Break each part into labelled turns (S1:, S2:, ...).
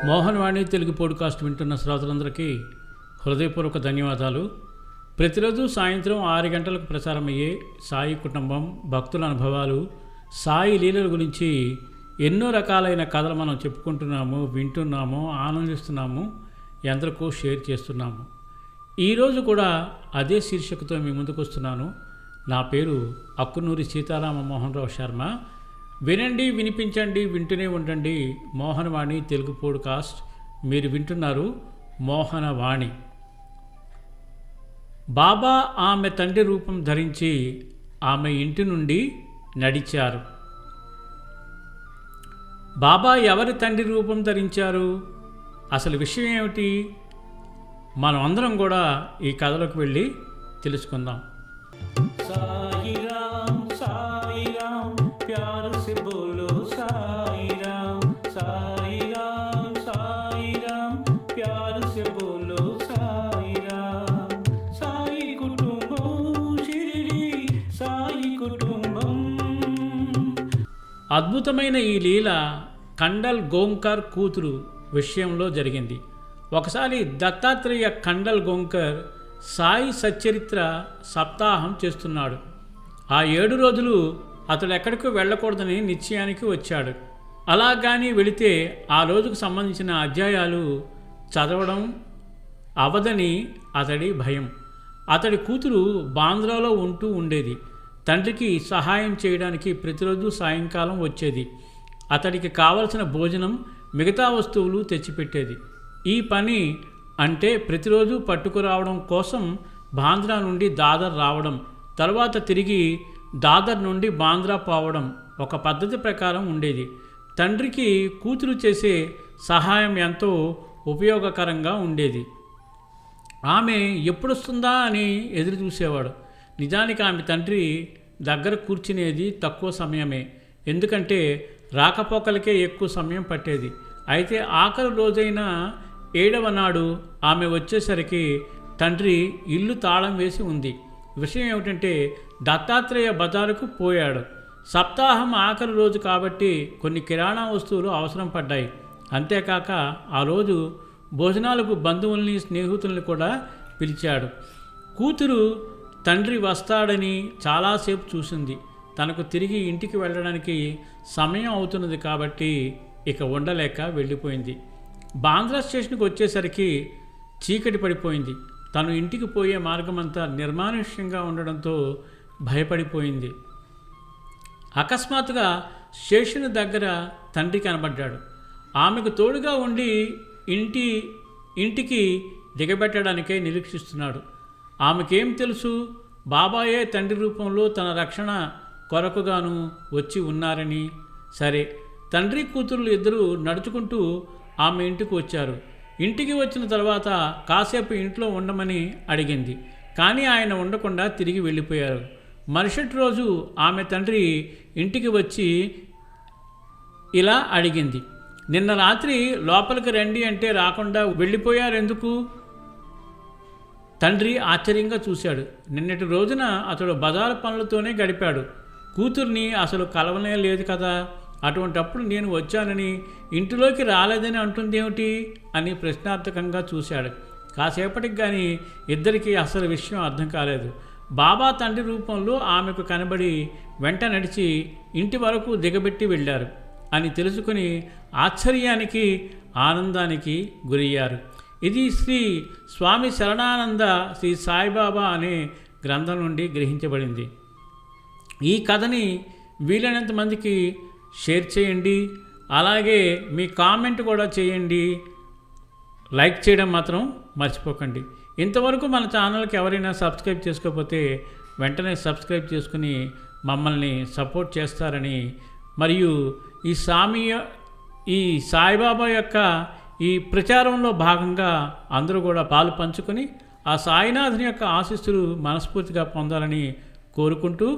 S1: మోహన్ వాణి Telugu podcast వింటున్న శ్రోతలందరికీ హృదయపూర్వక ధన్యవాదాలు. ప్రతిరోజు సాయంత్రం 6 గంటలకు ప్రసారమయ్యే సాయి కుటుంబం భక్తుల అనుభవాలు, సాయి లీలల గురించి ఎన్నో రకాలైన కథలు మనం చెప్పుకుంటున్నాము, వింటున్నాము, ఆనందిస్తున్నాము, ఎందరికో షేర్ చేస్తున్నాము. ఈరోజు కూడా అదే శీర్షికతో మీ ముందుకు వస్తున్నాను. నా పేరు అక్కునూరి సీతారామ మోహన్ రావు శర్మ. వినండి, వినిపించండి, వింటూనే ఉండండి. మోహనవాణి తెలుగు పోడ్కాస్ట్. మీరు వింటున్నారు మోహనవాణి. బాబా ఆమె తండ్రి రూపం ధరించి ఆమె ఇంటి నుండి నడిచారు. బాబా ఎవరి తండ్రి రూపం ధరించారు? అసలు విషయం ఏమిటి? మనం అందరం కూడా ఈ కథలోకి వెళ్ళి తెలుసుకుందాం. సాయి రామ్ సాయి రామ్ ప్యార్ సే బోలో సాయి రామ్ సాయి రామ్ సాయి రామ్ ప్యార్ సే బోలో సాయి రామ్. సాయి కుటుంబం షిరిడి సాయి కుటుంబం. అద్భుతమైన ఈ లీల కండల్ గోంకర్ కూతురు విషయంలో జరిగింది. ఒకసారి దత్తాత్రేయ కండల్ గోంకర్ సాయి సచ్చరిత్ర సప్తాహం చేస్తున్నాడు. ఆ 7 రోజులు అతడు ఎక్కడికి వెళ్ళకూడదని నిశ్చయానికి వచ్చాడు. అలాగాని వెళితే ఆ రోజుకు సంబంధించిన అధ్యాయాలు చదవడం అవదని అతడి భయం. అతడి కూతురు బాంద్రాలో ఉంటూ ఉండేది. తండ్రికి సహాయం చేయడానికి ప్రతిరోజు సాయంకాలం వచ్చేది. అతడికి కావలసిన భోజనం, మిగతా వస్తువులు తెచ్చిపెట్టేది. ఈ పని అంటే ప్రతిరోజు పట్టుకురావడం కోసం బాంద్రా నుండి దాదర్ రావడం, తర్వాత తిరిగి దాదర్ నుండి బాంద్రా పోవడం ఒక పద్ధతి ప్రకారం ఉండేది. తండ్రికి కూతురు చేసే సహాయం ఎంతో ఉపయోగకరంగా ఉండేది. ఆమె ఎప్పుడొస్తుందా అని ఎదురు చూసేవాడు. నిజానికి ఆమె తండ్రి దగ్గర కూర్చునేది తక్కువ సమయమే, ఎందుకంటే రాకపోకలకే ఎక్కువ సమయం పట్టేది. అయితే ఆఖరి రోజైన 7వ నాడు ఆమె వచ్చేసరికి తండ్రి ఇల్లు తాళం వేసి ఉంది. విషయం ఏమిటంటే దత్తాత్రేయ బజారుకు పోయాడు. సప్తాహం ఆఖరి రోజు కాబట్టి కొన్ని కిరాణా వస్తువులు అవసరం పడ్డాయి. అంతేకాక ఆ రోజు భోజనాలకు బంధువుల్ని, స్నేహితుల్ని కూడా పిలిచాడు. కూతురు తండ్రి వస్తాడని చాలాసేపు చూసింది. తనకు తిరిగి ఇంటికి వెళ్ళడానికి సమయం అవుతున్నది కాబట్టి ఇక ఉండలేక వెళ్ళిపోయింది. బాంద్రా స్టేషన్కి వచ్చేసరికి చీకటి పడిపోయింది. తను ఇంటికి పోయే మార్గమంతా నిర్మానుష్యంగా ఉండడంతో భయపడిపోయింది. అకస్మాత్తుగా స్టేషన్ దగ్గర తండ్రి కనబడ్డాడు. ఆమెకు తోడుగా ఉండి ఇంటికి దిగబెట్టడానికే నిరీక్షిస్తున్నాడు. ఆమెకేం తెలుసు? బాబాయే తండ్రి రూపంలో తన రక్షణ కొరకుగాను వచ్చి ఉన్నారని. సరే, తండ్రి కూతురు ఇద్దరూ నడుచుకుంటూ ఆమె ఇంటికి వచ్చారు. ఇంటికి వచ్చిన తర్వాత కాసేపు ఇంట్లో ఉండమని అడిగింది. కానీ ఆయన ఉండకుండా తిరిగి వెళ్ళిపోయారు. మరుసటి రోజు ఆమె తండ్రి ఇంటికి వచ్చి ఇలా అడిగింది, నిన్న రాత్రి లోపలికి రండి అంటే రాకుండా వెళ్ళిపోయారెందుకు? తండ్రి ఆశ్చర్యంగా చూశాడు. నిన్నటి రోజున అతడు బజారు పనులతోనే గడిపాడు. కూతుర్ని అసలు కలవనే లేదు కదా. అటువంటప్పుడు నేను వచ్చానని ఇంటిలోకి రాలేదని అంటుందేమిటి అని ప్రశ్నార్థకంగా చూశాడు. కాసేపటికి కానీ ఇద్దరికీ అసలు విషయం అర్థం కాలేదు. బాబా తండ్రి రూపంలో ఆమెకు కనబడి వెంట నడిచి ఇంటి వరకు దిగబెట్టి వెళ్ళారు అని తెలుసుకుని ఆశ్చర్యానికి, ఆనందానికి గురయ్యారు. ఇది శ్రీ స్వామి శరణానంద శ్రీ సాయిబాబా అనే గ్రంథం నుండి గ్రహించబడింది. ఈ కథని వీలైనంత మందికి షేర్ చేయండి. అలాగే మీ కామెంట్ కూడా చేయండి. లైక్ చేయడం మాత్రం మర్చిపోకండి. ఇంతవరకు మన ఛానల్కి ఎవరైనా సబ్స్క్రైబ్ చేసుకోకపోతే వెంటనే సబ్స్క్రైబ్ చేసుకుని మమ్మల్ని సపోర్ట్ చేస్తారని, మరియు ఈ సాయిబాబా యొక్క ఈ ప్రచారంలో భాగంగా అందరూ కూడా పాలు పంచుకొని ఆ సాయినాథుని యొక్క ఆశీస్సులు మనస్ఫూర్తిగా పొందాలని కోరుకుంటూ,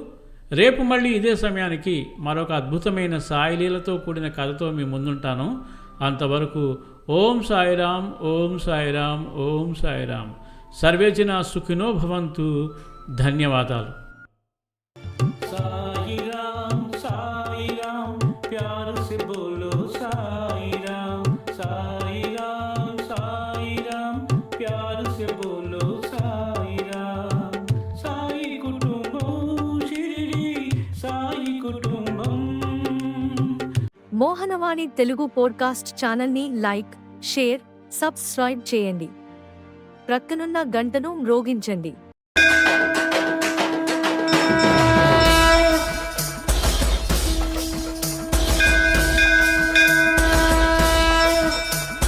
S1: రేపు మళ్ళీ ఇదే సమయానికి మరొక అద్భుతమైన సాయిలీలతో కూడిన కథతో మీ ముందుంటాను. అంతవరకు ఓం సాయిరామ్, ఓం సాయిరామ్, ఓం సాయిరామ్. సర్వే జనా సుఖినో భవంతు. ధన్యవాదాలు. సాయి రామ్ సాయి రామ్ ప్యార్ సే బోలో సాయి రామ్ సాయి
S2: మోహనవాణి తెలుగు పోడ్కాస్ట్ ఛానల్ని లైక్, షేర్, సబ్స్క్రైబ్ చేయండి. ప్రక్కనున్న గంటను మ్రోగించండి.